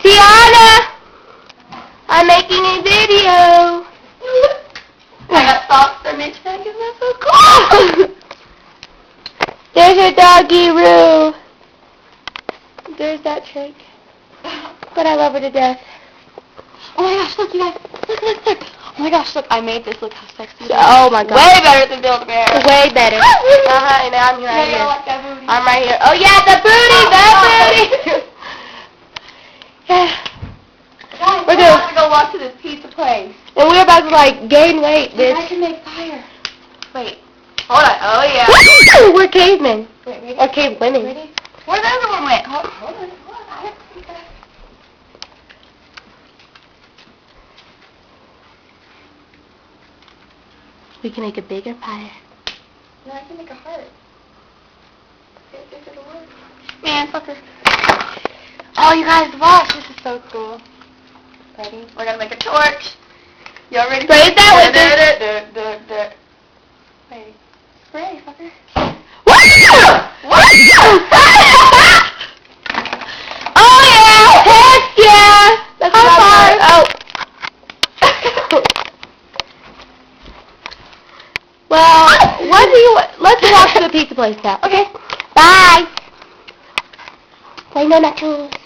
Tiana! I'm making a video. I got socks for me check, and that's so cool. There's your doggy Roo. There's that chick. But I love her to death. Oh my gosh, look, you guys. Look. Oh my gosh, look, I made this. Look how sexy it is. Oh my god. Way better than Build-A-Bear. Way better. And I'm Yeah, right you here. like that booty. I'm right here. Oh yeah, the booty, Yeah. Guys, We're we're doing- about to go walk to this pizza place. And we're about to like gain weight, I bitch. can make fire. Wait. Hold on. Oh yeah. We're cavemen. Wait, ready? Or cave women. Ready? Where the other one went? Hold on. I have to see that. We can make a bigger fire. No, I can make a heart. If it'll work. Man, fucker. Oh, you guys, watch. This is so cool. Ready? We're gonna make a torch. Y'all ready? Spray that with this. Ready? Spray, fucker. Oh yeah! Heck yeah! That's High Oh. Well, let's walk to the pizza place now. Okay. Bye! Bye, no nachos.